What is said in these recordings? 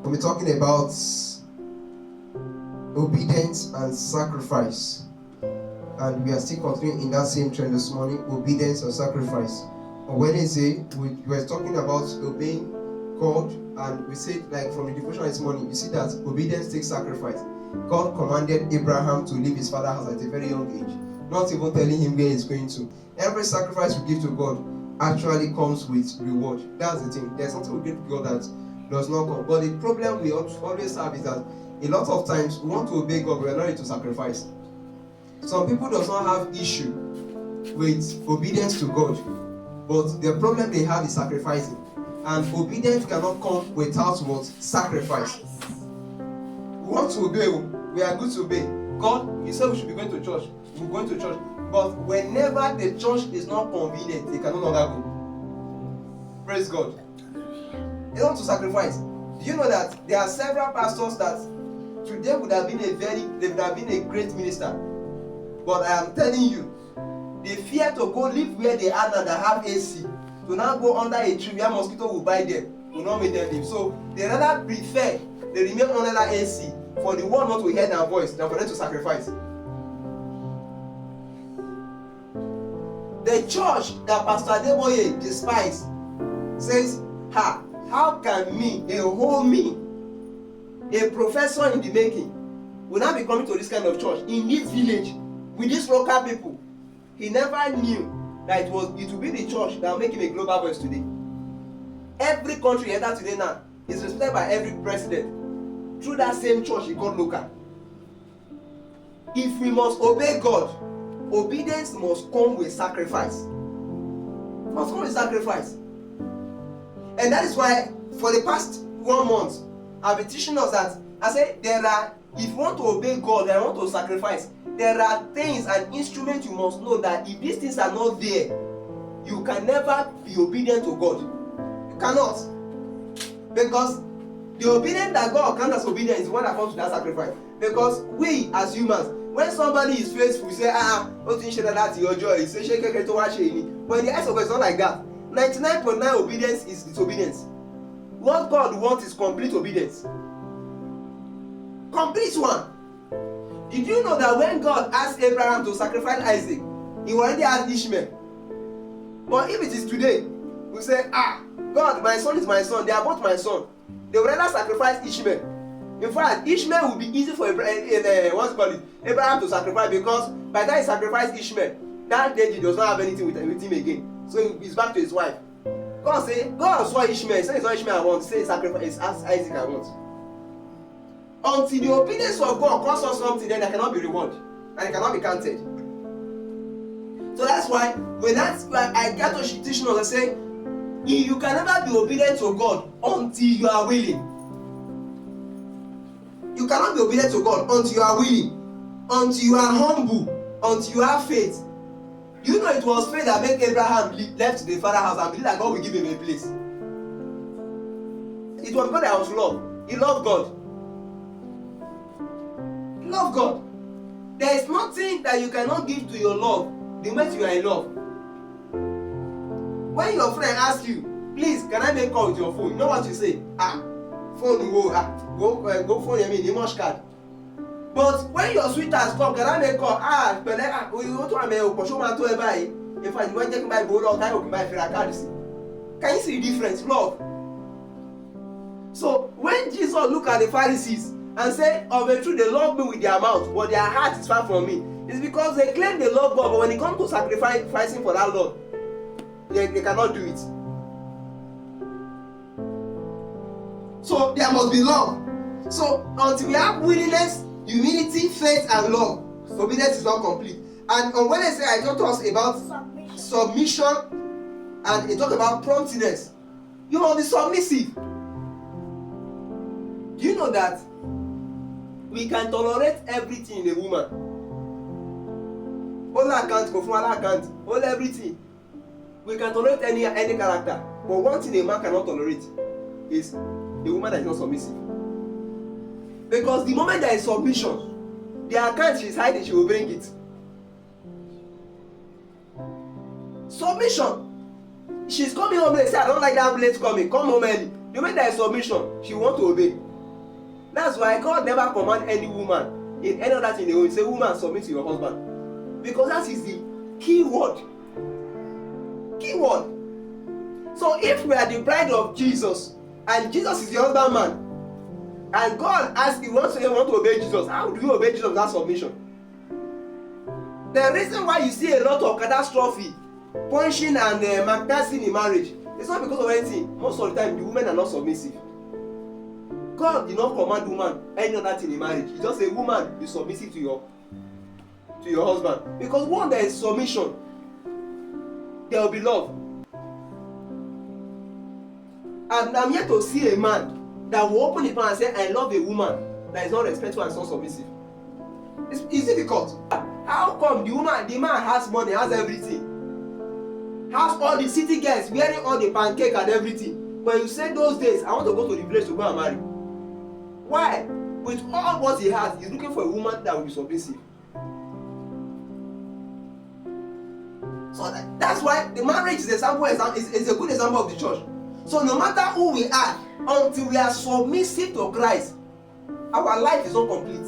We'll be talking about obedience and sacrifice. And we are still continuing in that same trend this morning, obedience or sacrifice. On Wednesday, we were talking about obeying God, and we said, like from the devotion this morning, you see that obedience takes sacrifice. God commanded Abraham to leave his father's house at a very young age, not even telling him where he's going to. Every sacrifice we give to God actually comes with reward. That's the thing. There's something we give to God that does not come. But the problem we always have is that a lot of times we want to obey God, but we're not ready to sacrifice. Some people does not have issue with obedience to God, but the problem they have is sacrificing. And obedience cannot come without what? Sacrifice. We want to obey. We are good to obey. God, you said we should be going to church. We're going to church. But whenever the church is not convenient, they can no longer go. Praise God. They want to sacrifice. Do you know that there are several pastors that today would have been a great minister? But I am telling you, they fear to go live where they are now that have AC. To now go under a tree where mosquito will bite them, will not make them live. So they rather prefer they remain under that AC for the world not to hear their voice than for them to sacrifice. The church that Pastor Adeboye despises says, how can me, a whole me, a professor in the making, will not be coming to this kind of church in this village with these local people? He never knew that it will be the church that will make him a global voice today. Every country entered today now is respected by every president through that same church he called local. If we must obey God, obedience must come with sacrifice. Must come with sacrifice. And that is why for the past 1 month, I've been teaching us that I say if you want to obey God and you want to sacrifice, there are things and instruments you must know that if these things are not there, you can never be obedient to God. You cannot. Because the obedience that God counts as obedience is the one that comes to that sacrifice. Because we as humans, when somebody is faithful, we say, what you share that your joy, you say, shake it to watch it. But in the eyes of God, it's not like that. 99.9 obedience is disobedience. What God wants is complete obedience. Complete one. Did you know that when God asked Abraham to sacrifice Isaac, he already asked Ishmael? But if it is today, we say, God, my son is my son, they are both my son. They would rather sacrifice Ishmael. In fact, Ishmael would be easy for Abraham to sacrifice, because by the time he sacrificed Ishmael, that day he does not have anything with him again. So he's back to his wife. God saw Ishmael, he said it's not Ishmael I want, he said sacrifice Isaac I want. Until the obedience of God costs us something, then there cannot be reward and it cannot be counted. So that's why I get to teach us and say, you can never be obedient to God until you are willing. You cannot be obedient to God until you are willing, until you are humble, until you have faith. You know it was faith that made Abraham left the father's house and believed that God will give him a place. It was God that was love. He loved God. Love God. There is nothing that you cannot give to your love the moment you are in love. When your friend asks you, please, can I make call with your phone? You know what you say? Phone go phone the much card. But when your sweetheart come, can I make call? You want to make a show man to buy. In fact, you want to take my bowl or time buy for a card. Can you see the difference? Love. So when Jesus looked at the Pharisees and say, of a truth, they love me with their mouth, but their heart is far from me, it's because they claim they love God, but when it comes to sacrificing for that Lord, they cannot do it. So there must be love. So until we have willingness, humility, faith, and love, obedience is not complete. And on Wednesday, I talked to us about submission, and it talked about promptness. You must be submissive. Do you know that we can tolerate everything in a woman? All account, all everything. We can tolerate any character. But one thing a man cannot tolerate is a woman that is not submissive. Because the moment there is submission, the account she's hiding, she will bring it. Submission. She's coming home late. Say, I don't like that late coming. Come home early. The moment there is submission, she wants to obey. That's why God never command any woman in any other thing. They will say, woman, submit to your husband. Because that is the key word. Key word. So if we are the bride of Jesus, and Jesus is the husbandman, and God asks you, want to obey Jesus, how do you obey Jesus without submission? The reason why you see a lot of catastrophe, punishing and magnetising in marriage, it's not because of anything. Most of the time, the women are not submissive. God did not command woman any other thing in marriage. He just say, woman, be submissive to your husband. Because one, there is submission, there will be love. And I'm yet to see a man that will open his mouth and say, I love a woman that is not respectful and not submissive. It's difficult. How come the man has money, has everything, has all the city girls wearing all the pancake and everything, but you say those days, I want to go to the village to go and marry? Why? With all what he has, he's looking for a woman that will be submissive. So that's why the marriage is a good example of the church. So no matter who we are, until we are submissive to Christ, our life is not complete.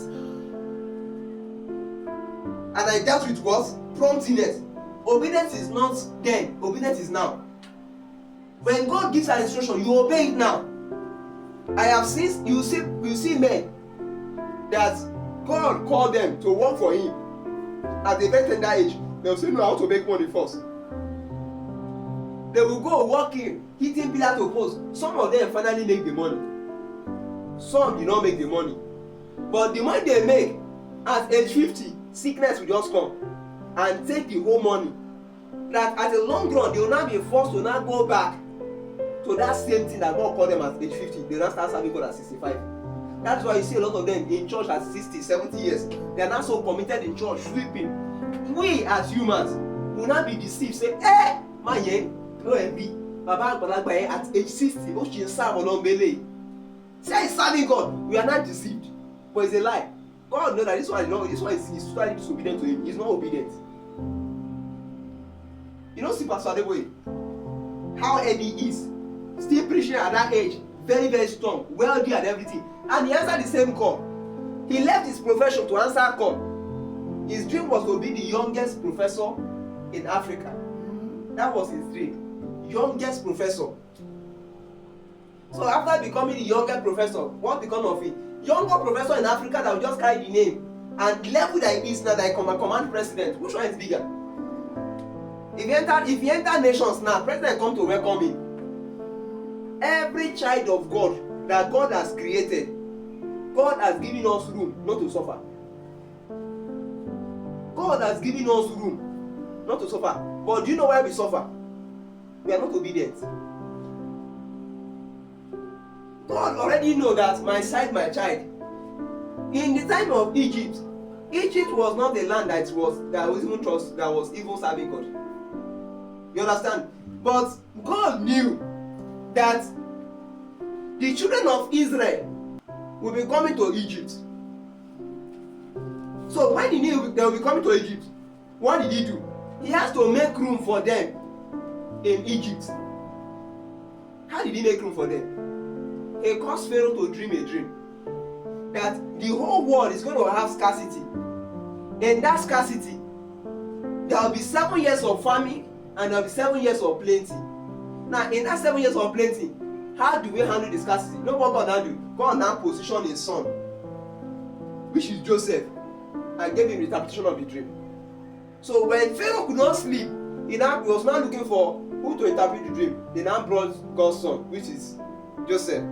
And I dealt with what? Promptiness. Obedience is not then, obedience is now. When God gives an instruction, you obey it now. I have seen, you see men that God called them to work for him at a very tender age. They'll say, no, I want to make money first. They will go working, hitting pillar to post. Some of them finally make the money. Some do not make the money. But the money they make, at age 50, sickness will just come and take the whole money. That at a long run, they will now be forced to now go back to that same thing that God called them at age 50. They now start serving God at 65. That's why you see a lot of them in church at 60, 70 years. They are not so committed in church, sweeping. We as humans will not be deceived. Say, man, Baba Agbalagba at age 60, oh, she is serving on Bele. Say he's serving God. We are not deceived. But it's a lie. God knows that this one is totally disobedient to him. He's not obedient. You know, see Pastor Adeboye, how Eddie is, still preaching at that age, very, very strong, wealthy and everything. And he answered the same call. He left his profession to answer call. His dream was to be the youngest professor in Africa. That was his dream. Youngest professor. So after becoming the youngest professor, what become of it? Younger professor in Africa that will just carry the name. And the level that he is now, that he command president, which one is bigger? If he enter nations now, president come to welcome him. Every child of God that God has created, God has given us room not to suffer. God has given us room not to suffer. But do you know why we suffer? We are not obedient. God already know that my child. In the time of Egypt, Egypt was not the land that was even serving God. You understand? But God knew that the children of Israel will be coming to Egypt. So when he knew they will be coming to Egypt, what did he do? He has to make room for them in Egypt. How did he make room for them? He caused Pharaoh to dream a dream that the whole world is going to have scarcity. In that scarcity, there will be 7 years of famine and there will be 7 years of plenty. Now, in that 7 years of plenty, how do we handle the scarcity? You know what God now do? God now position his son, which is Joseph, and gave him the interpretation of the dream. So when Pharaoh could not sleep, he was now looking for who to interpret the dream. They now brought God's son, which is Joseph.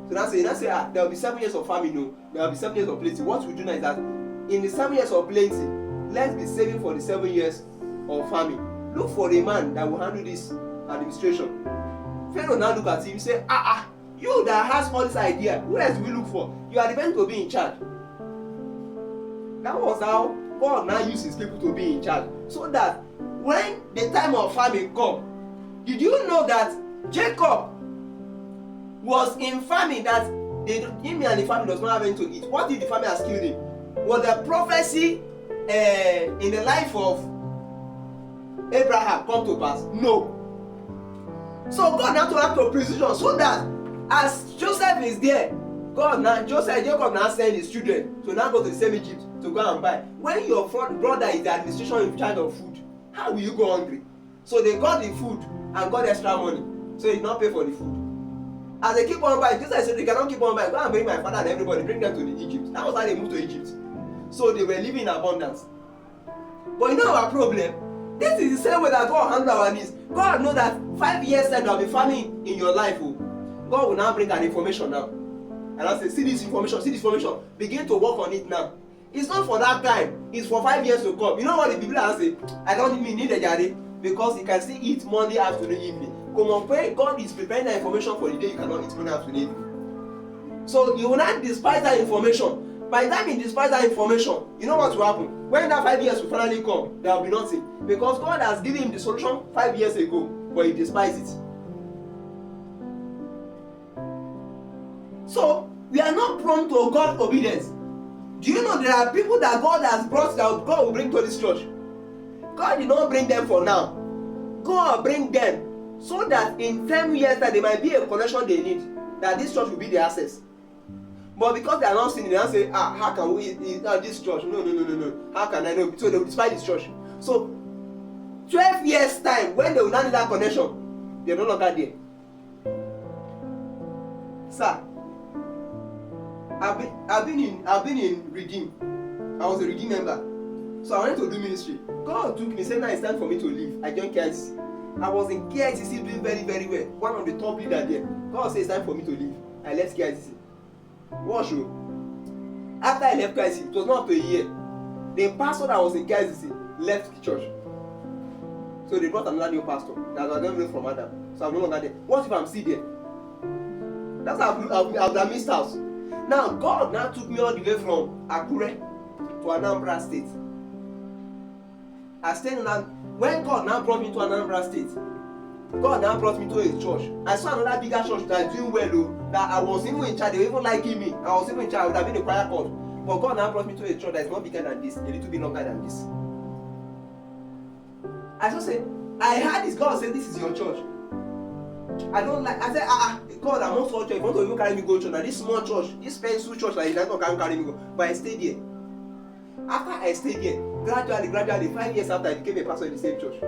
So now say, there will be 7 years of famine. No, there will be 7 years of plenty. What we do now is that in the 7 years of plenty, let's be saving for the 7 years of famine. Look for a man that will handle this administration. Pharaoh now look at him and say, you that has all this idea, who else do we look for? You are the man to be in charge. That was how God now used his people to be in charge. So that when the time of famine come, did you know that Jacob was in famine, that him and the family does not have anything to eat? What did the family has killed him? Was the prophecy in the life of Abraham come to pass? No. So God had to act on precision so that as Joseph is there, God Jacob now send his children to now go to the same Egypt to go and buy. When your brother is the administration in charge of food, how will you go hungry? So they got the food and got extra money, so he did not pay for the food. As they keep on buying, Joseph said they cannot keep on buying. Go and bring my father and everybody, bring them to the Egypt. That was how they moved to Egypt. So they were living in abundance. But you know our problem? This is the same way that God handles our needs. God knows that 5 years time there will be famine in your life. Oh. God will now bring an information now. And I'll say, see this information, begin to work on it now. It's not for that time, it's for 5 years to come. You know what the people are saying? I don't even need a jari because you can still eat Monday afternoon, evening. Come on, pray, God is preparing that information for the day you cannot eat Monday afternoon, evening. So you will not despise that information. By the time you despise that information, you know what will happen? When that 5 years will finally come, there will be nothing. Because God has given him the solution 5 years ago, but he despises it. So, we are not prone to God's obedience. Do you know there are people that God has brought that God will bring to this church? God did not bring them for now. God will bring them so that in 10 years that there might be a connection they need, that this church will be the access. But because they are not seeing it, they don't say, how can we this church? No. How can I know? So they will despise this church. So 12 years time, when they will not need that connection, they are no longer there. Sir, I've been in Redeem. I was a Redeem member. So I went to do ministry. God took me, said now it's time for me to leave. I joined KICC. I was in KICC doing very, very well. One of the top leaders there. God said it's time for me to leave. I left KICC. What show? After I left KICC, it was not up to a year. The pastor that was in KICC left the church. So they brought another new pastor that was never from Adam. So I'm no longer there. What if I'm still there? That's how I've missed out. Now God now took me all the way from Akure to Anambra State. I stayed in when God now brought me to Anambra State, God now brought me to a church. I saw another bigger church that is doing well, that I was even in charge. They were even liking me. I was even in charge. I would have been a choir court. But God now brought me to a church that is not bigger than this, a little bit longer than this. I just said, I heard this. God said, this is your church. I don't like. I said, God, I'm not so church. If you want to even carry me go to church, now this small church, this pencil church, like you're not going to carry me go. But I stayed there. After I stayed there, gradually, 5 years after, I became a pastor in the same church.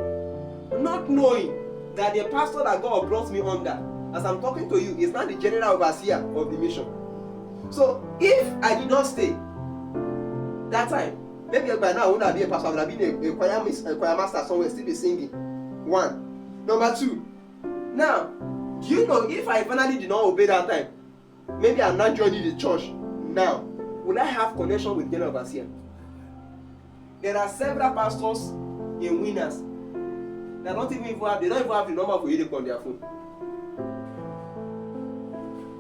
Not knowing that the pastor that God brought me under, as I'm talking to you, is not the general overseer of the mission. So if I did not stay that time, maybe by now I wouldn't have been a pastor. I would have been a choir master somewhere, still be singing. One. Number two. Now, do you know if I finally did not obey that time, maybe I'm not joining the church now, will I have connection with general overseer? There are several pastors in Winners that don't even have the number for you on their phone.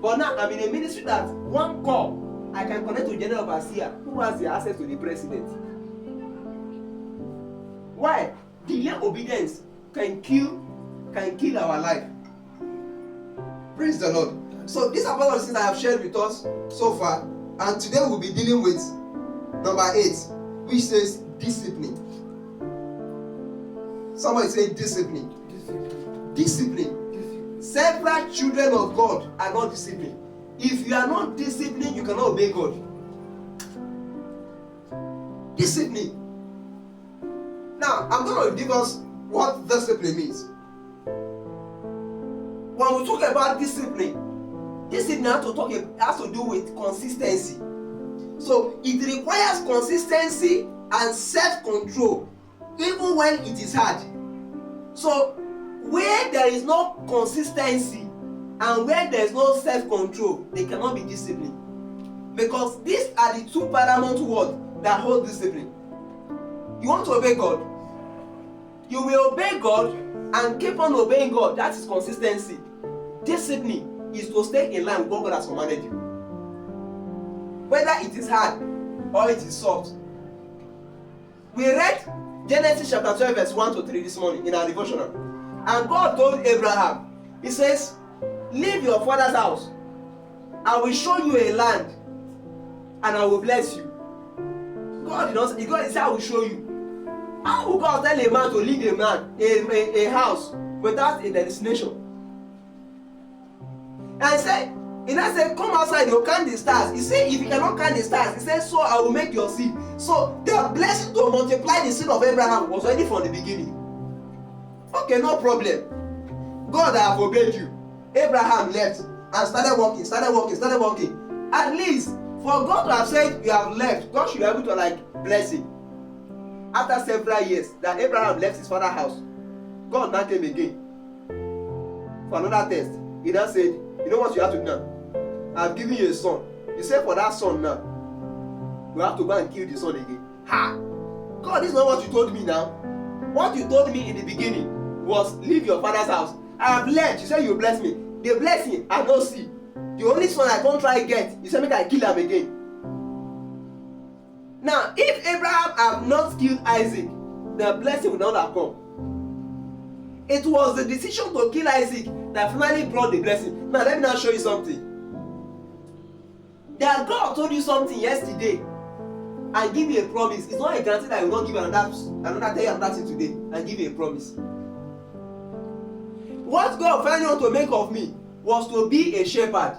But now I'm in a ministry that one call I can connect to general overseer who has the access to the president. Why? Delayed obedience can kill our life. Praise the Lord. So these are all the things I have shared with us so far, and today we'll be dealing with number 8, which says discipline. Somebody say discipline. Discipline. Several children of God are not disciplined. If you are not disciplined, you cannot obey God. Discipline. Now, I'm going to give us what discipline means. When we talk about discipline has to do with consistency. So it requires consistency and self-control, even when it is hard. So where there is no consistency and where there is no self-control, they cannot be disciplined. Because these are the two paramount words that hold discipline. You want to obey God? You will obey God and keep on obeying God. That is consistency. Discipline is to stay in line with what God has commanded you. Whether it is hard or it is soft. We read Genesis chapter 12 verse 1 to 3 this morning in our devotional. And God told Abraham, he says, leave your father's house. I will show you a land and I will bless you. God did not say, God said, I will show you. How will God tell a man to leave a house without a destination? And he said, He now said, come outside, you count the stars. He said, if you cannot count the stars, he said, so I will make your seed. So the blessing to multiply the seed of Abraham was already from the beginning. Okay, no problem. God have obeyed you. Abraham left and started working. At least for God to have said you have left, God should be able to bless him. After several years that Abraham left his father's house, God now came again for another test. He now said, you know what you have to do now? I've given you a son. You say for that son now, you have to go and kill the son again. Ha! God, this is not what you told me now. What you told me in the beginning was leave your father's house. I have left. You said you bless me. The blessing I don't see. The only son I can't try get, you said make I kill him again. Now, if Abraham had not killed Isaac, the blessing would not have come. It was the decision to kill Isaac that finally brought the blessing. Now, let me now show you something. That God told you something yesterday and give you a promise. It's not a guarantee that He will not give another tell you another thing today and give you a promise. What God finally wanted to make of me was to be a shepherd.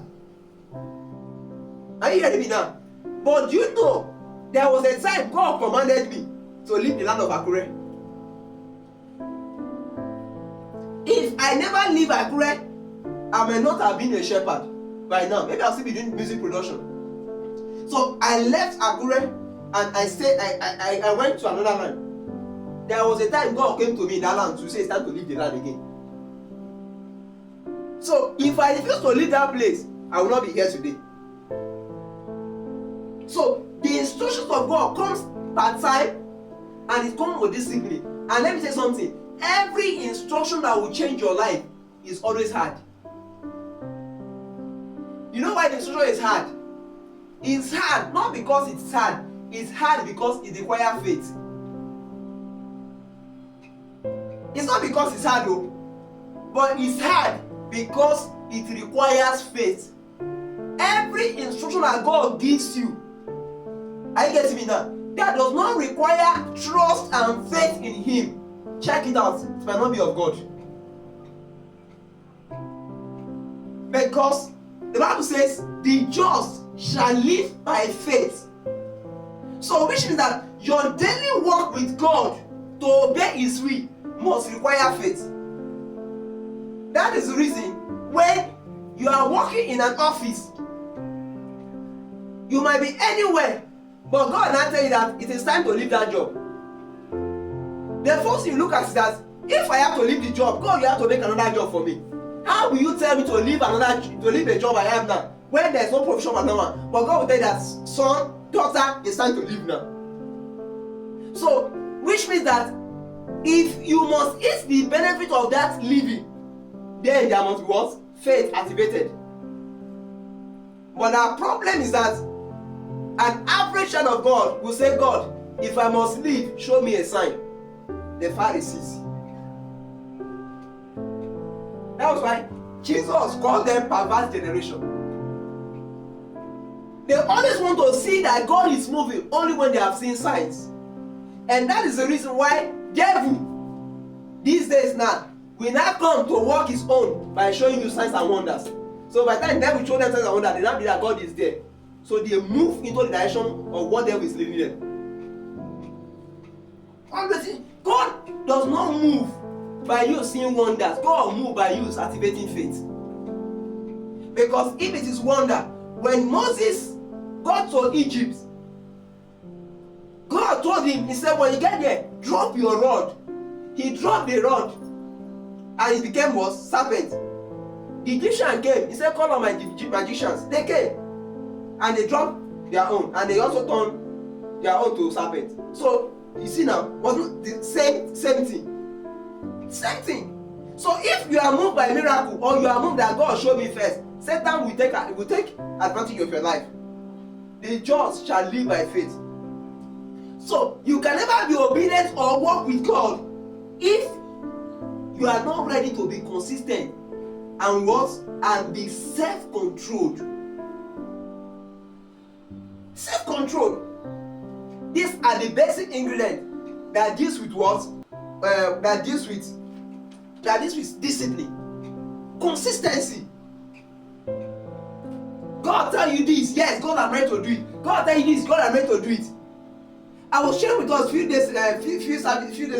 Are you hearing me now? But you know, there was a time God commanded me to leave the land of Akure. If I never leave Akure, I may not have been a shepherd by now. Maybe I'll still be doing music production. So I left Akure and I went to another land. There was a time God came to me in that land to say it's time to leave the land again. So if I refuse to leave that place, I will not be here today. So the instructions of God comes per time and it comes with discipline. And let me say something. Every instruction that will change your life is always hard. You know why the instruction is hard? It's hard not because it's hard. It's hard because it requires faith. It's not because it's hard though, but it's hard because it requires faith. Every instruction that God gives you, are you getting me now? That does not require trust and faith in Him. Check it out. It might not be of God. Because the Bible says, the just shall live by faith. So which means that your daily walk with God to obey His will must require faith. That is the reason when you are working in an office, you might be anywhere, but God now tell you that it is time to leave that job. The first thing you look at is that if I have to leave the job, God, you have to make another job for me. How will you tell me to leave the job I am now when there is no provision for no one? But God will tell you that son, daughter, it's time to leave now. So, which means that if you must eat the benefit of that living, then there must be what? Faith activated. But our problem is that an average child of God will say, God, if I must leave, show me a sign. The Pharisees. That was why Jesus called them perverse generation. They always want to see that God is moving only when they have seen signs. And that is the reason why devil these days now will now come to work his own by showing you signs and wonders. So by the time devil show them signs and wonders, they now believe that God is there. So they move into the direction of what devil is leading them. God does not move by you seeing wonders. God moves by you activating faith. Because if it is wonder, when Moses got to Egypt, God told him, He said, when you get there, drop your rod. He dropped the rod and it became what? Serpent. The Egyptian came. He said, call on my magicians. They came and they dropped their own and they also turned their own to serpent. So you see now, wasn't the same thing. Same thing. So if you are moved by a miracle or you are moved that God showed me first, Satan will take advantage of your life. The just shall live by faith. So you can never be obedient or walk with God if you are not ready to be consistent and be self-controlled. Self-control. These are the basic ingredients that deals with what? That deals with discipline, consistency. God tell you this, yes, God am ready to do it. God tell you this, God am ready to do it. I was sharing with us few days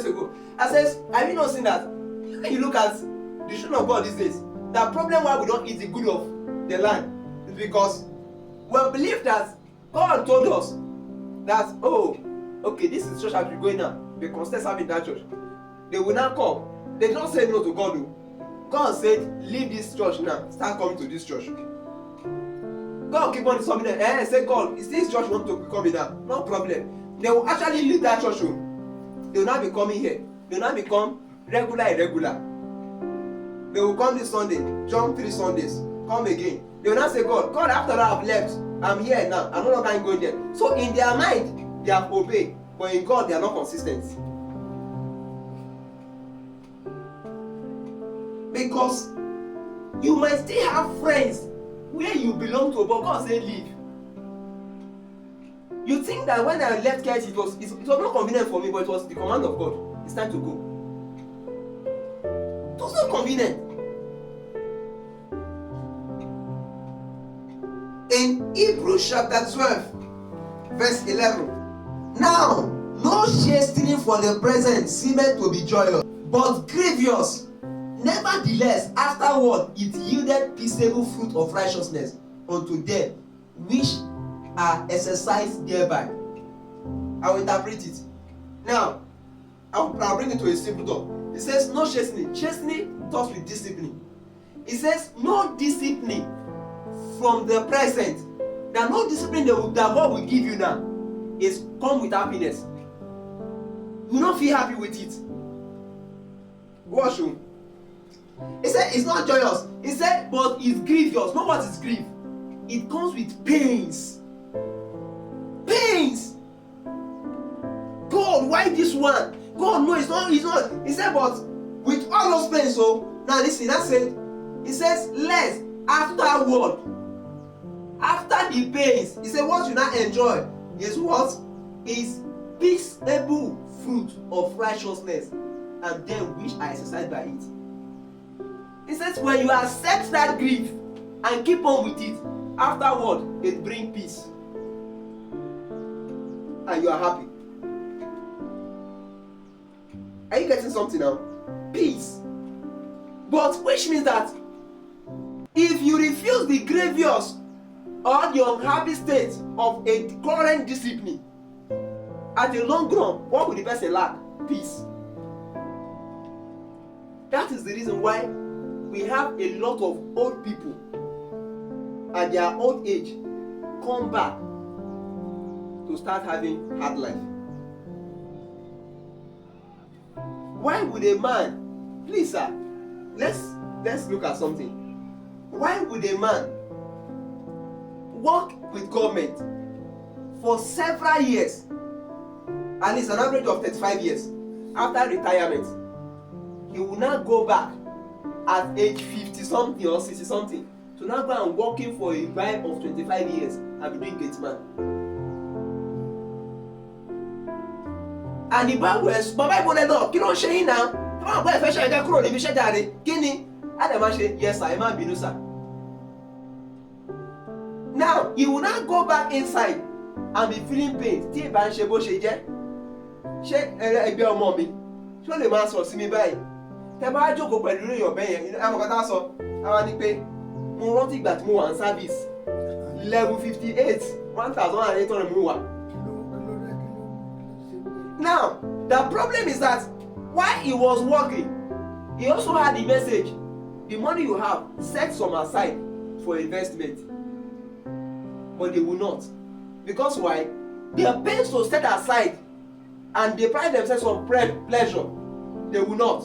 ago. I says, have you not seen that? When you look at the children of God these days, the problem why we don't eat the good of the land is because we believe that God told us that, oh, okay, this is church I'll be going now. They constant serving that church. They will not come. They don't say no to God though. God said, leave this church now. Start coming to this church. God keep on something there. Say, God, is this church want to be coming now? No problem. They will actually leave that church. They will not be coming here. They will not become irregular. They will come this Sunday, jump 3 Sundays, come again. They will not say, God, after that I've left, I'm here now. I'm no longer going there. So in their mind, they have obeyed. But in God, they are not consistent. Because you might still have friends where you belong to, but God said leave. You think that when I left KIT, it was not convenient for me, but it was the command of God. It's time to go. It was not convenient. In Hebrews chapter 12, verse 11. Now, no chastening for the present seemeth to be joyous, but grievous. Nevertheless, afterward it yielded peaceable fruit of righteousness unto them which are exercised thereby. I will interpret it. Now, I'll bring it to a simple talk. It says no chastening. Chastening talks with discipline. It says no discipline from the present. There are no discipline that God will give you now is come with happiness. You will not feel happy with it. Watch you. He said it's not joyous. He said, but it's grievous. Know what is grief? It comes with pains. Pains. God, why this one? God, no, it's not. He said, but with all those pains, so now listen, that's it. He says, less afterward. After the pains, he said, what you now enjoy is what? Is peaceable fruit of righteousness, and them which are exercised by it. He says, when you accept that grief and keep on with it, afterward it brings peace. And you are happy. Are you getting something now? Peace. But which means that if you refuse the grievous or the unhappy state of a current discipline, at the long run, what will the person lack? Peace. That is the reason why we have a lot of old people at their old age come back to start having hard life. Why would a man, please sir, let's look at something. Why would a man work with government for several years, at least an average of 35 years, after retirement, he will now go back at age 50 something or 60 something to now go and working for a bribe of 25 years and be doing gate man? And the Bible is, bàbá ìbọnẹ náà kí ló ń ṣe yín náà? Tí wọ́n àgbẹ̀ ìfẹ́ ṣe ẹ̀jẹ̀ kúrò níbi iṣẹ́ jáde, kí ni? Adé máa ṣe, yes sir, ẹ má bínú sir. Now, he will now go back inside and be feeling pain. Tí ìbá ń ṣe bó ṣe jẹ́, ṣé ẹgbẹ́ ọmọ mi? Ṣé ó lè máa sọ sí mi báyìí? Tẹ bá jókòó pẹ̀lú èèyàn bẹ́ẹ̀ yẹn, àwọn kan tá sọ, àwọn ni pé mo rántí ìgbà tí mo wà ní service level 58, 1,800 mo wà. Now, the problem is that while he was working, he also had the message, the money you have, set some aside for investment. But they will not. Because why? They are paying to set aside and they pride themselves on pleasure. They will not.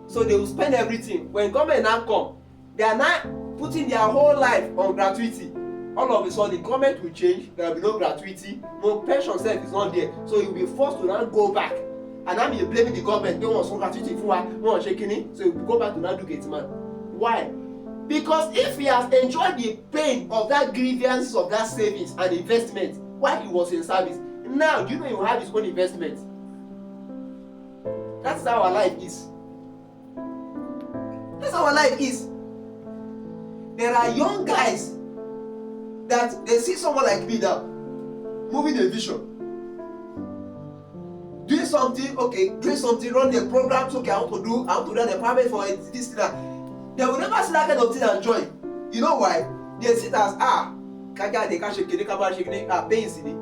So they will spend everything. When government now come, they are now putting their whole life on gratuity. All of a sudden, the government will change. There will be no gratuity. No pension self is not there. So you will be forced to now go back. And now you're blaming the government. They want some gratuity for what? Want shaking it. So you will go back to now do gate man. Why? Because if he has enjoyed the pain of that grievance of that savings and investment while he was in service, now do you know he will have his own investment? That's how our life is. That's how our life is. There are young guys that they see someone like me now moving a vision, doing something, run the programs, okay, I want to do an empowerment for this thing. They will never see that kind of thing and join. You know why? They see it as pains in it.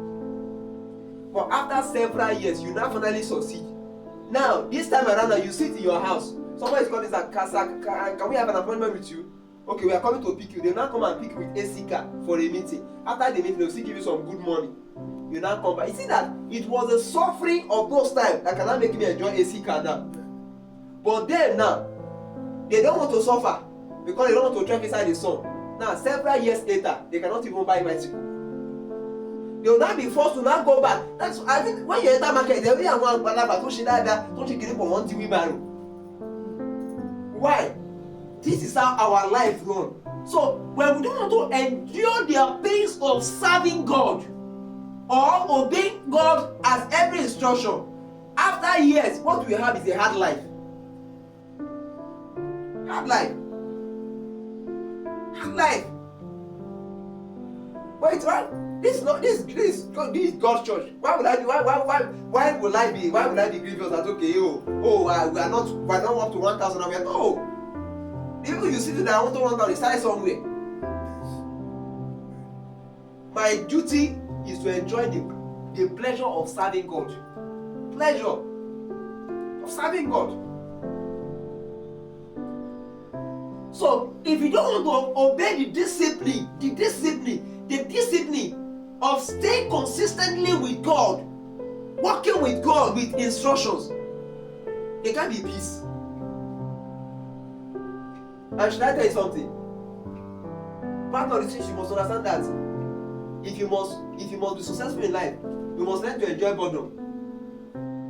But after several years, you now finally succeed. Now, this time around, you sit in your house. Someone is calling that, can we have an appointment with you? Okay, we are coming to pick you. They now come and pick you with AC car for a meeting. After the meeting, they will still give you some good money. You now come back. You see that it was the suffering of those times that cannot make me enjoy AC car now. But then now, they don't want to suffer because they don't want to drive inside the sun. Now, several years later, they cannot even buy a bicycle. They will now be forced to now go back. That's, I think when you enter market, they will want to get for one TV barrel. Why? This is how our life runs. So when we don't want to endure the pains of serving God or obeying God as every instruction, after years, what we have is a hard life. Hard life. Hard life. Wait, what? This is God's church. Why will I be grievous that we are not up to 1,000 and we are no. The people you see that I want to 1,000, they started somewhere. My duty is to enjoy the pleasure of serving God. Pleasure of serving God. So if you don't want to obey the discipline of staying consistently with God, working with God with instructions, there can't be peace. And should I tell you something? Part of the thing you must understand that if you must be successful in life, you must learn to enjoy boredom.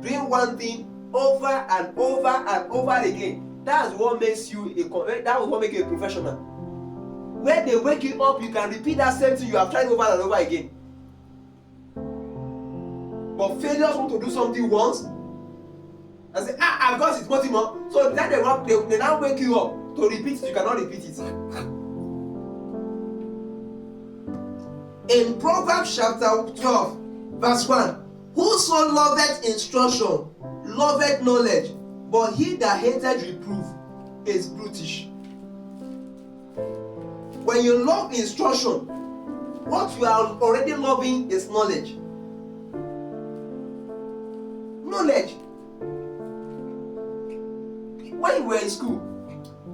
Doing one thing over and over and over again. That's what makes you a professional. When they wake you up, you can repeat that same thing you have tried over and over again. But failures want to do something once and say, I've got it, nothing more. So then they now wake you up to repeat it, you cannot repeat it. In Proverbs chapter 12, verse 1, whoso loveth instruction, loveth knowledge, but he that hateth reproof is brutish. When you love instruction, what you are already loving is knowledge. Knowledge. When we were in school,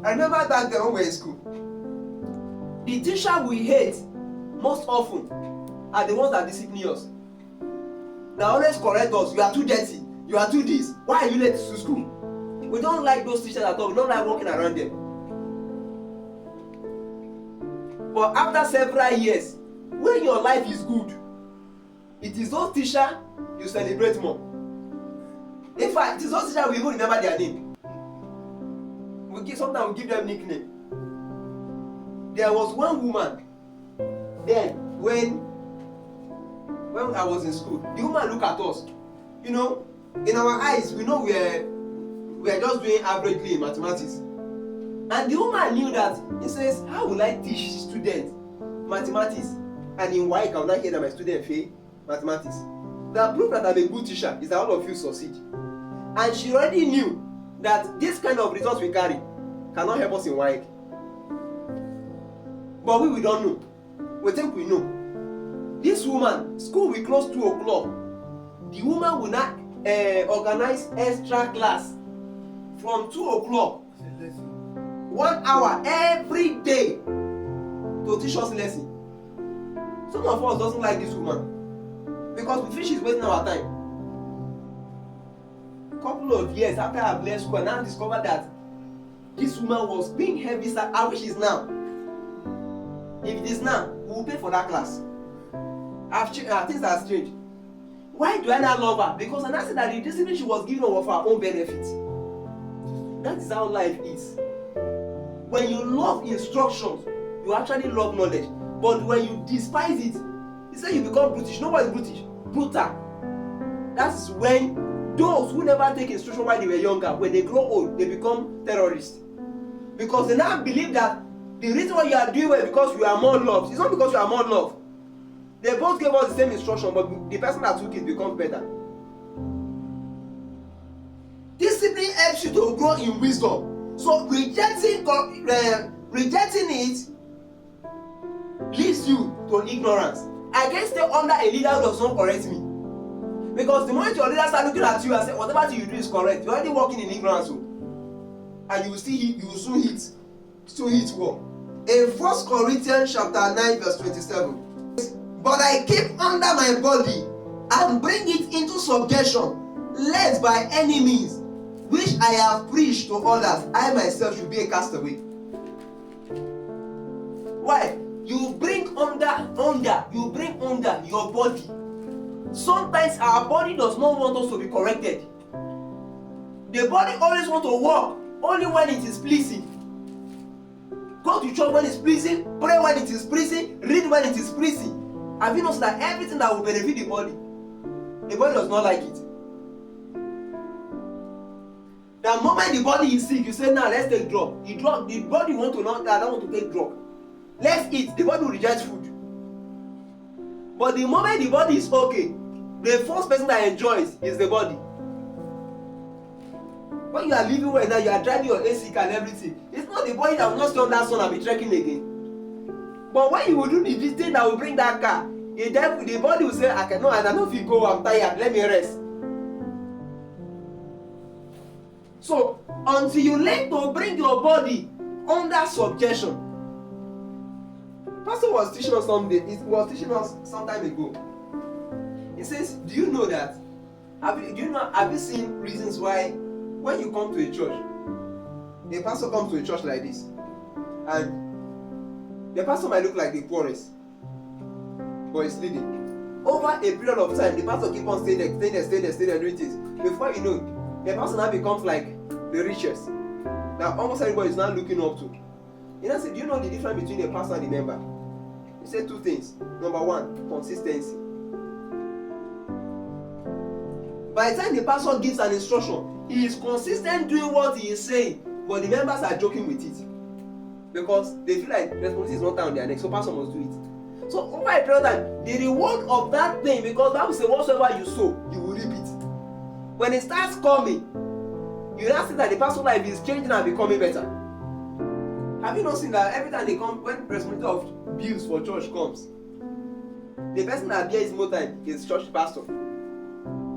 I remember that day when we were in school, the teacher we hate most often are the ones that discipline us. They always correct us. You are too dirty. You are too this. Why are you late to school? We don't like those teachers at all. We don't like walking around them. But after several years, when your life is good, it is those teachers you celebrate more. In fact, it is those teachers we even remember their name. Sometimes we give them nickname. There was one woman then when I was in school. The woman looked at us. You know, in our eyes, we know we are just doing averagely in mathematics. And the woman knew that. He says, how will I teach students mathematics? And in WAEC, I will not hear that my students fail mathematics. The proof that I'm a good teacher is that all of you succeed. And she already knew that this kind of results we carry cannot help us in WAEC. But we don't know. We think we know. This woman, school will close 2 o'clock. The woman will not organize extra class from 2 o'clock. 1 hour every day to teach us lesson. Some of us doesn't like this woman because we feel she's wasting our time. A couple of years after I've left school, and I discovered that this woman was being heavy. I wish it's now. If it is now, we will pay for that class. Things have changed. Why do I not love her? Because I said that the discipline she was given was for her own benefit. That is how life is. When you love instructions, you actually love knowledge. But when you despise it, you say you become brutish. Nobody is brutish. Brutal. That is when those who never take instruction while they were younger, when they grow old, they become terrorists. Because they now believe that The reason why you are doing well because you are more loved. It's not because you are more loved. They both gave us the same instruction, but the person that took it becomes better. Discipline helps you to grow in wisdom. So rejecting it leads you to ignorance. I can't stay under a leader who does not correct me. Because the moment your leader start looking at you and say whatever you do is correct, you're already walking in ignorance. And you will soon hit war. In 1 Corinthians chapter 9 verse 27, but I keep under my body and bring it into subjection, lest by any means which I have preached to others, I myself should be a castaway. Why? You bring under your body. Sometimes our body does not want us to be corrected. The body always wants to walk only when it is pleasing. Go to church when it's pleasing, pray when it is pleasing, read when it is pleasing. Have you noticed that everything that will benefit the body does not like it? The moment the body is sick, you say, now let's take drug. The body want to not, I don't want to take drug. Let's eat. The body will reject food. But the moment the body is okay, the first person that enjoys is the body. When you are living well now, you are driving your AC and everything. It's not the body that will not stay on that sun and be trekking again. But when you will do the thing that will bring that car, the body will say, I don't feel go, I'm tired, let me rest. So, until you learn to bring your body under subjection. Pastor was teaching us some time ago. He says, do you know that? Have you seen reasons why when you come to a church, the pastor comes to a church like this, and the pastor might look like the poorest, but he's leading. Over a period of time, the pastor keeps on staying there, doing things. Before you know, the pastor now becomes like the richest. Now almost everybody is now looking up to. He now said, do you know the difference between a pastor and a member? He said two things. Number one, consistency. By the time the pastor gives an instruction, he is consistent doing what he is saying, but the members are joking with it because they feel like responsibility is not on their neck, so pastor must do it. So over a period of time, the reward of that thing, because Bible says whatsoever you sow, you will reap it. When it starts coming, you now see that the pastor's life is changing and becoming better. Have you not seen that every time they come, when responsibility of bills for church comes, the person that bears more time is church pastor.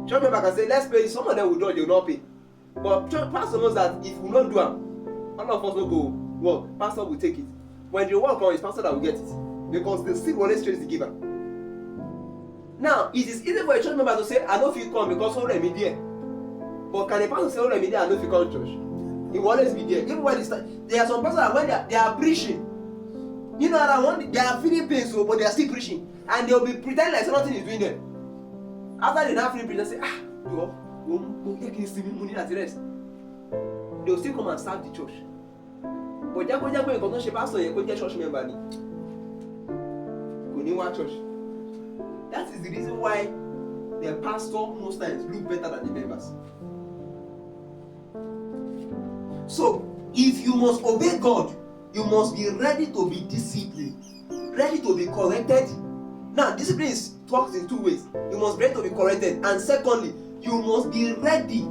Church member can say, let's pay. Some of them will do, they will not pay. But church pastor knows that if we not do it, all of us will go work. Pastor will take it. When the work comes, it's pastor that will get it, because the seed will always change the giver. Now, it is easy for a church member to say, I know if you come because already there. But can a pastor say already there, I know if you come to church? It will always be there. Even when they start, there are some pastors that when they are preaching, you know that they are feeling pain, so but they are still preaching, and they will be pretending like nothing is doing them. After they now finish preaching, they say, you can see me money at the rest. They will still come and serve the church. But they are going to church pastor, you go get church member. Go need one church. That is the reason why the pastor most times look better than the members. So, if you must obey God, you must be ready to be disciplined, ready to be corrected. Now, discipline is talked in two ways. You must be ready to be corrected, and secondly, you must be ready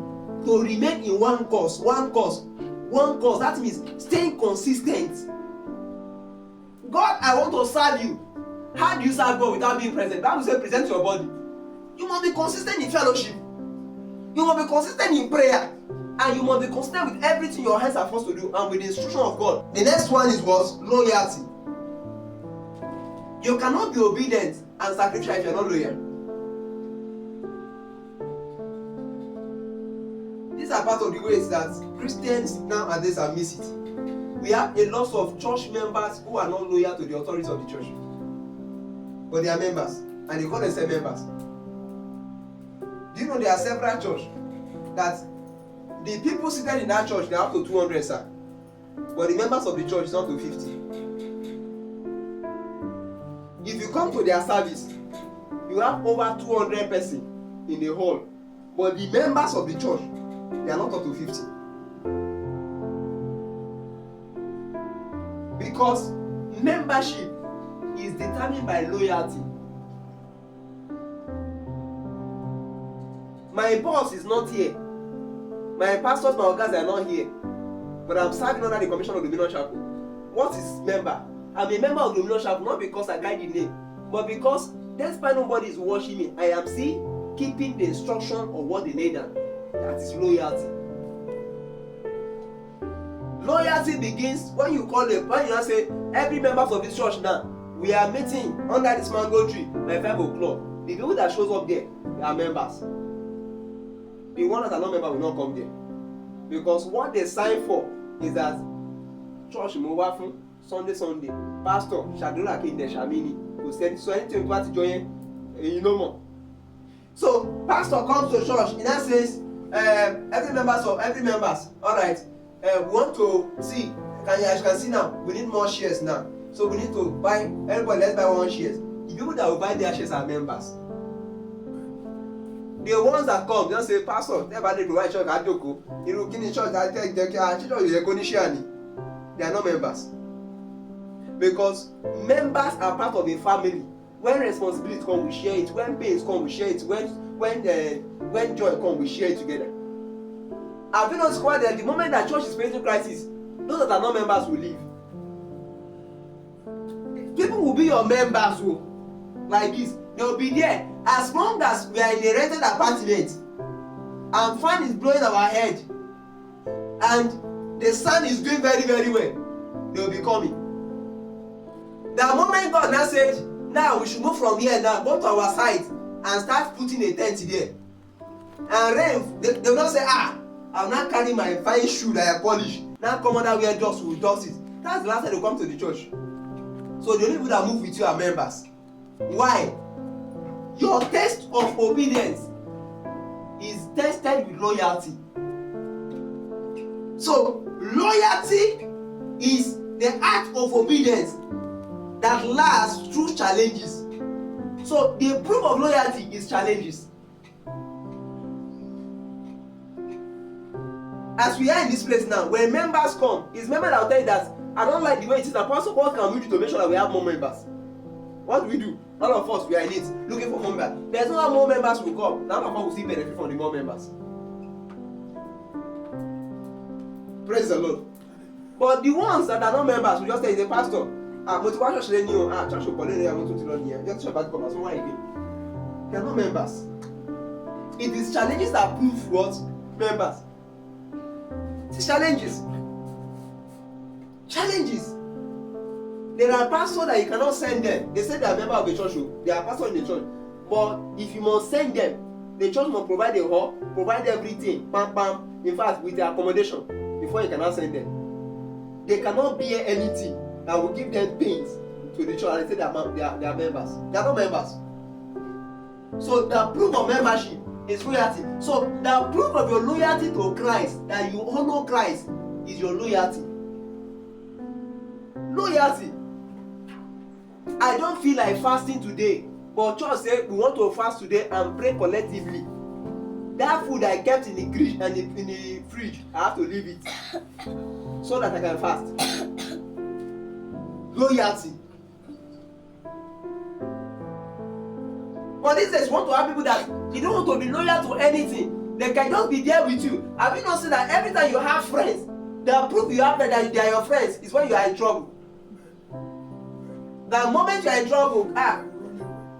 to remain in one course. That means staying consistent. God, I want to serve you. How do you serve God without being present? Bible says present your body. You must be consistent in fellowship. You must be consistent in prayer. And you must be consistent with everything your hands are forced to do and with the instruction of God. The next one is what? Loyalty. You cannot be obedient and sacrificial if you are not loyal. These are part of the ways that Christians nowadays have missed it. We have a lot of church members who are not loyal to the authorities of the church. But they are members, and they call themselves members. Do you know there are several churches that the people seated in that church, they are up to 200, sir. But the members of the church is up to 50. If you come to their service, you have over 200 persons in the hall. But the members of the church, they are not up to 50. because membership is determined by loyalty. My boss is not here. My pastors, my organs are not here. But I'm serving under the commission of Dominion Chapel. What is member? I'm a member of Dominion Chapel not because I guide the name, but because despite nobody is watching me, I am still keeping the instruction of what they laid down. That is loyalty. Loyalty begins when you call it, when you now say, every member of this church now, we are meeting under this mango tree by 5 o'clock. The people that shows up there, they are members. The ones that are not members will not come there. Because what they sign for is that church move from Sunday, pastor, Shadula Kinde Shamini, who said, so anything you want to join, you know more. So, pastor comes to church, and that says, every members, all right, we want to see, as you can see now, we need more shares now. So we need to buy, everybody let's buy 1 shares. The people that will buy their shares are members. The ones that come, just say, pastor, everybody go right church, I don't go. You know, in the church, I take the church, they are not members. Because members are part of a family. When responsibility come, we share it. When pains come, we share it. When joy come, we share it together. Have you noticed why the moment that church is facing crisis, those that are not members will leave. People will be your members like this. They will be there as long as we are in a rented apartment and fan is blowing our head and the sun is doing very, very well. They will be coming. The moment God now said, now we should move from here now, go to our side and start putting a tent there. And rain, they will not say, I'm not carrying my fine shoe that I polish. Now come under where dust will dust it. That's the last time they come to the church. So the only people that move with you are members. Why? Your test of obedience is tested with loyalty. So loyalty is the act of obedience that lasts through challenges. So the proof of loyalty is challenges. As we are in this place now, when members come, it's members that will tell you that I don't like the way it is. Apostle, what can we do to make sure that we have more members? What do we do? All of us, we are in it, looking for more members. There's no more members will come. None of us will see benefit from the more members. Praise the Lord. But the ones that are not members will just say, the pastor, motivation should new, church will call it, I want to learn here. Just about come as one again. They are not members. It is challenges that prove what? Members. It is challenges. Challenges. There are pastors that you cannot send them. They say they are member of the church. They are pastors in the church. But if you must send them, the church must provide a hall, provide everything, bam, bam, in fact, with the accommodation, before you cannot send them. They cannot bear anything that will give them pains to the church and they say they are members. They are not members. So the proof of membership is loyalty. So the proof of your loyalty to Christ, that you honor Christ, is your loyalty. Loyalty. I don't feel like fasting today, but church said we want to fast today and pray collectively. That food I kept in the fridge, I have to leave it so that I can fast. Loyalty. But these days, you want to have people that you don't want to be loyal to anything. They can just be there with you. Have you not seen that every time you have friends, the proof you have that they are your friends is when you are in trouble. The moment you are in trouble,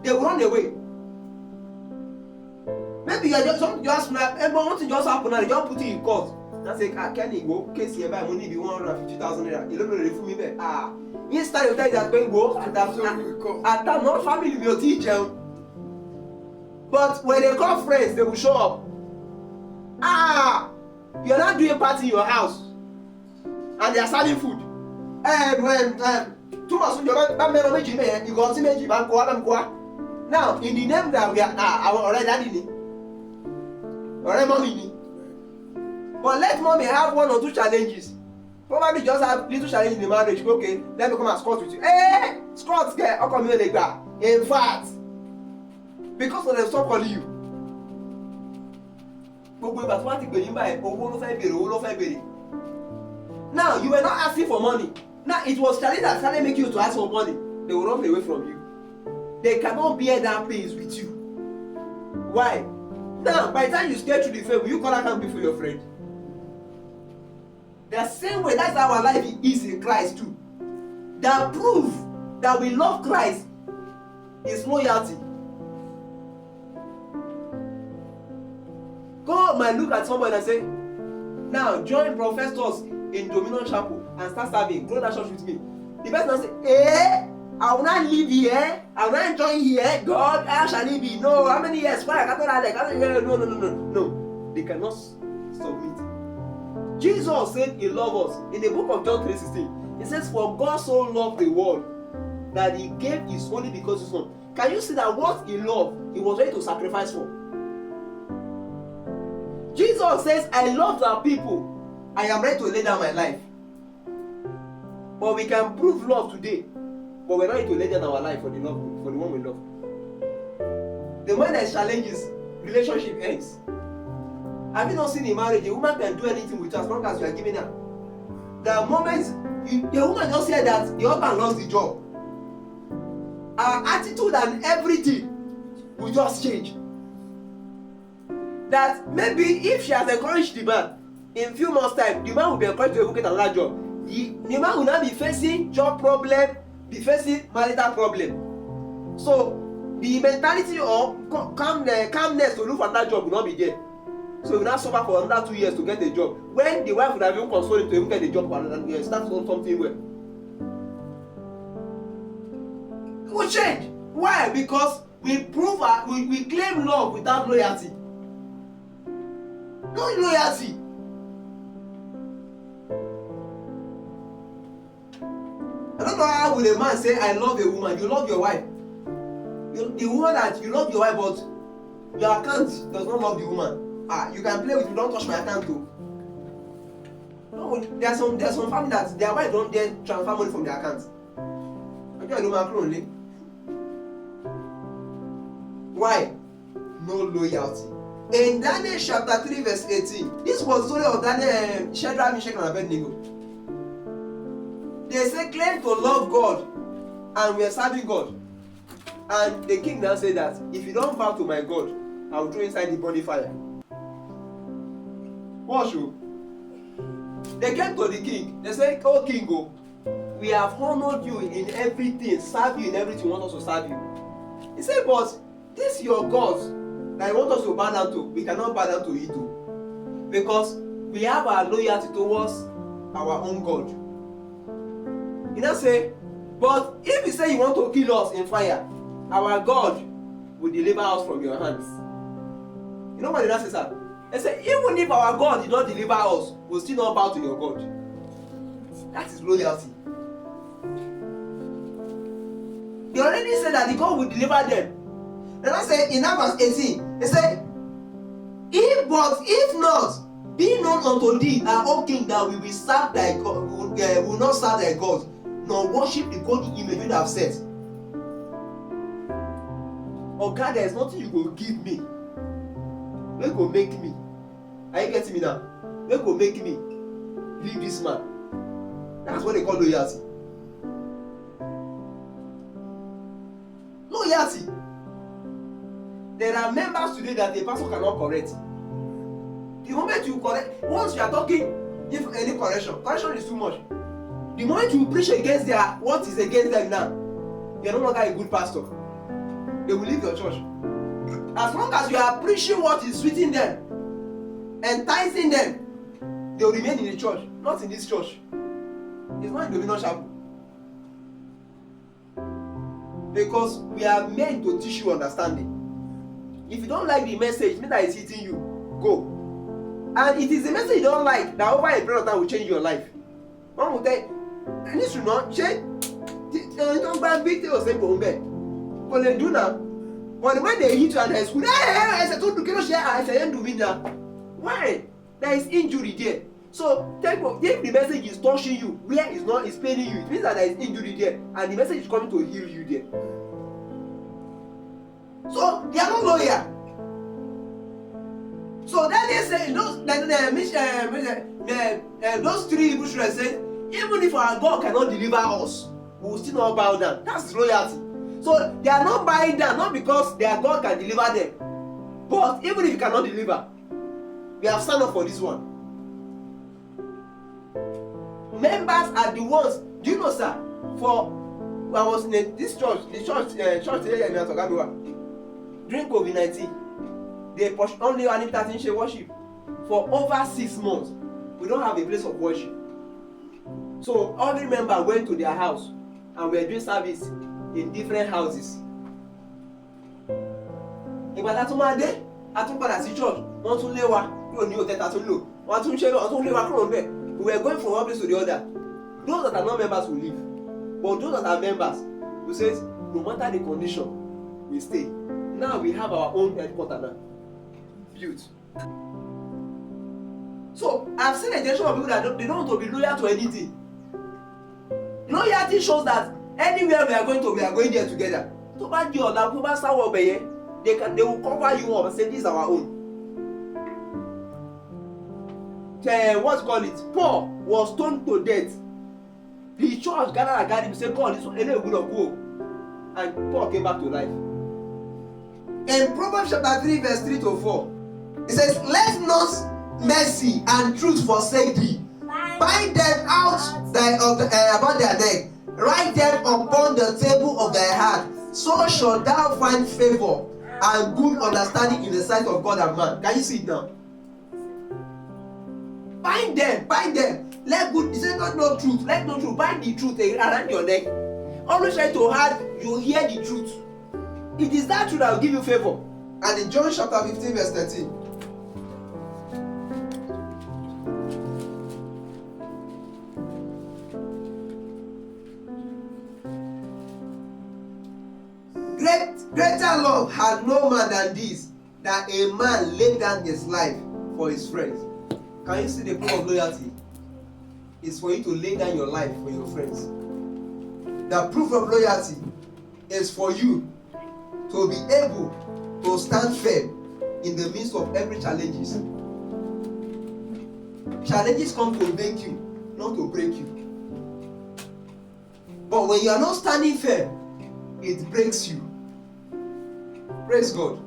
they will run away. Maybe you are just something just one thing just happen and you just put it in court. That's say, Kenny, go case here by money be 150,000 naira. You don't know the full me there. Instead you tell that going go at that not family will teach them. But when they call friends, they will show up. You are not doing a party in your house, and they are serving food. And when too much you go see me now in the name that we are already daddy already mommy. But let mommy have 1 or 2 challenges. Probably just have little challenge in the marriage. Okay, let me come and squat with you. Squat girl, how come you like that? In fact, because of them stop calling you. Now you were not asking for money. Now it was challenge that started making you to ask for money. They will run away from you. They cannot bear that pain with you. Why? Now, by the time you stay through the faith, will you call that before your friend? The same way, that's how our life is in Christ too. The proof that we love Christ is loyalty. Go and look at somebody and say, now join professors in Dominion Chapel and start serving. Grow that church with me. The person will say, I will not live here. I will not join here. God, how shall it be? No, how many years? Why? No. They cannot submit. Jesus said he loved us. In the book of John 3:16, he says, for God so loved the world that he gave his only begotten son. Can you see that what he loved, he was ready to sacrifice for? Jesus says, I love our people. I am ready to lay down my life. But we can prove love today, but we're not ready to lay down our life for the love, for the one we love. The moment there's challenges, relationship ends. Have you not seen in marriage, a woman can do anything with you as long as you are giving her? The moment the woman just said that the husband lost the job, our attitude and everything will just change. That maybe if she has encouraged the man, in few months time, the man will be encouraged to get another job. The man will not be facing job problem, be facing marital problem. So the mentality of calmness to look for another job will not be there. So he will not suffer for another 2 years to get a job. When the wife would have even consoled him to even get a job for another year, start something well. It will change. Why? Because we prove we claim love without loyalty. No loyalty. I don't know how will a man say I love a woman. You love your wife. The woman that you love your wife, but your account does not love the woman. You can play with me, don't touch my account too. No, there's some family that their wife don't dare transfer money from their account. Only. Why? No loyalty. In Daniel chapter 3 verse 18, this was the story of Daniel, Shadrach, Meshach, and Abednego. They say claim to love God and we are serving God. And the king now said that if you don't bow to my God, I will throw inside the burning fire. What show? They came to the king. They said, oh king, go. We have honored you in everything, serve you in everything, want us to serve you. He said, but this your gods that you want us to bow down to, we cannot bow down to it too. Because we have our loyalty towards our own God. He now say, but if you say you want to kill us in fire, our God will deliver us from your hands. You know what the answer said? They say, even if our God did not deliver us, we'll still not bow to your God. That is loyalty. They already said that the God will deliver them. Then I say in verse 18, they say, if not, be known unto thee, O king, that we will serve thy God, will not serve thy God, nor worship the golden image you have set. Oh God, there is nothing you will give me. They go make me. Are you getting me now? They go make me leave this man. That's what they call loyalty. Loyalty. There are members today that the pastor cannot correct. The moment you correct, once you are talking, if any correction is too much. The moment you preach against what is against them now, you are no longer a good pastor. They will leave your church. As long as you are preaching what is sweetening them, enticing them, they will remain in the church, not in this church. It's not in Dominion Chapel. Because we are meant to teach you understanding. If you don't like the message, it means that it's hitting you. Go. And it is the message you don't like that over a period of time will change your life. One will tell you, I need to know, change. Don't buy big things or say, go back. But they do now. But when they hit you at the school, I said, don't do that. Why? There is injury there. So, if the message is touching you, where it's not, it's paining you, it means that there is injury there, and the message is coming to heal you there. So, they are not loyal. So then they say, those three Hebrew children said, Even if our God cannot deliver us, we will still not bow down. That's loyalty. So they are not bowing down, not because their God can deliver them, but even if He cannot deliver, we have signed up for this one. Members are the ones. Do you know, sir? I was in this church, the church during COVID-19. They only one worship for over 6 months. We don't have a place of worship. So every member went to their house and we were doing service in different houses. Ìgbà tá a tún máa dé, a tún padà sí church, wọ́n tún lé wa kúrò ní hòtẹ́ẹ̀lì tá a tún lò, wọ́n tún ṣe wọ́n tún lé wa kúrò níbẹ̀. We were going from one place to the other. Those that are not members will leave, but those that are members who says no matter the condition, we stay. Now we have our own headquarters now, built. So I've seen a generation of people that they don't want to be loyal to anything. Loyalty shows that anywhere we are going there together. To bá di ọ̀la tó bá sáwọ́ ọbẹ̀ yẹn, they will cover you up and say this is our own. What's called it? Paul was stoned to death. The church gathered against him, said, God, this one ain't good of go. And Paul came back to life. In Proverbs chapter 3, verse 3 to 4, it says, let not mercy and truth forsake thee. Bind them out about their neck. Write them upon the table of thy heart. So shalt thou find favor and good understanding in the sight of God and man. Can you see it now? Bind them. Let good, he said, not truth. Let no truth. Bind the truth around your neck. Always try to hard, you hear the truth. It is that truth that will give you favor. And in John chapter 15, verse 13. Greater love had no man than this, that a man laid down his life for his friends. Can you see the proof of loyalty? It's for you to lay down your life for your friends. The proof of loyalty is for you to be able to stand firm in the midst of every challenges. Challenges come to make you, not to break you. But when you are not standing firm, it breaks you. Praise God.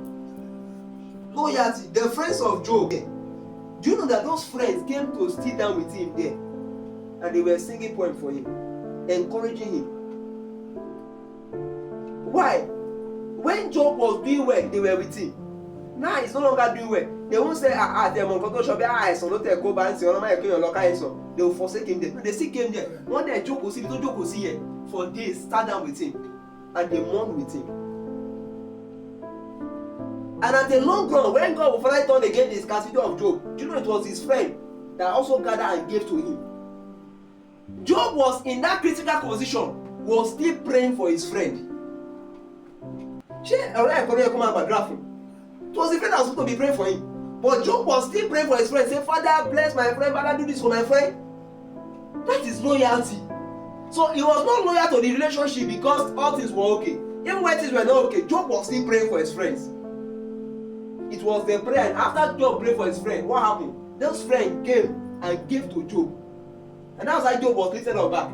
Loyalty. The friends of Job. Do you know that those friends came to sit down with him there? And they were singing poems for him, encouraging him. Why? When Job was doing well, they were with him. Now he's no longer doing well. They won't say, they will forsake him there. They still came there. One day Job will see here for days, sat down with him, and they mourned with him. And at the long run, when God will finally turn again the scarcity of Job, do you know it was his friend that also gathered and gave to him? Job was in that critical position, was still praying for his friend. It was the friend that was supposed to be praying for him. But Job was still praying for his friend, saying, Father, bless my friend, Father, do this for my friend. That is loyalty. So he was not loyal to the relationship because all things were okay. Even when things were not okay, Job was still praying for his friends. It was the prayer, and after Job prayed for his friend, what happened? Those friends came and gave to Job. And that's why Job was lifted up back.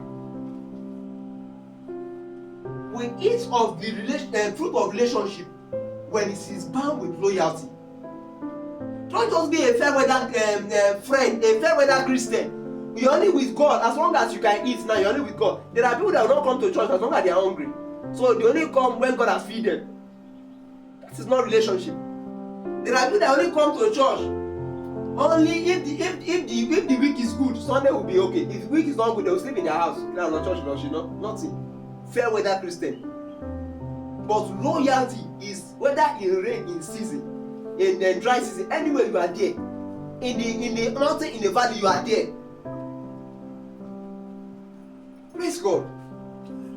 We eat of the fruit of relationship when it is bound with loyalty. Don't just be a fair weather friend, a fair weather Christian. You're only with God as long as you can eat now. You're only with God. There are people that will not come to church as long as they are hungry. So they only come when God has fed them. That is not relationship. There are people that only come to church only if the week is good. Sunday will be okay. If the week is not good, they will sleep in their house. No church, nothing. Fair weather Christian. But loyalty is whether in rain, in season, in the dry season, anywhere you are there. In the mountain, in the valley, you are there. Praise God.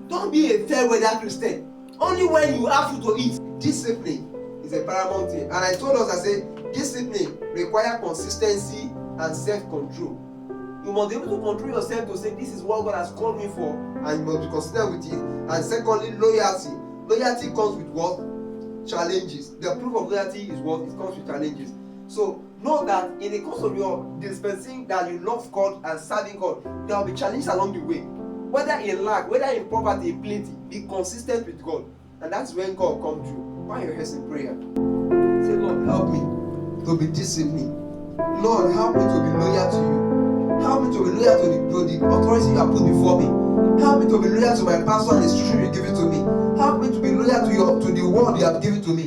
Don't be a fair weather Christian. Only when you have food to eat. Discipline is a paramount thing. And I told us, I said, discipline requires consistency and self-control. You must be able to control yourself to say, this is what God has called me for, and you must be consistent with it. And secondly, loyalty. Loyalty comes with what? Challenges. The proof of loyalty is what? It comes with challenges. So know that in the course of your dispensing that you love God and serving God, there will be challenges along the way. Whether in lack, whether in poverty, in plenty, be consistent with God. And that's when God comes through. Bow your heads in prayer. Say, Lord, help me to be disciplined. Lord, help me to be loyal to you. Help me to be loyal to the authority you have put before me. Help me to be loyal to my pastor and the instruction you give it to me. Help me to be loyal to the word you have given to me.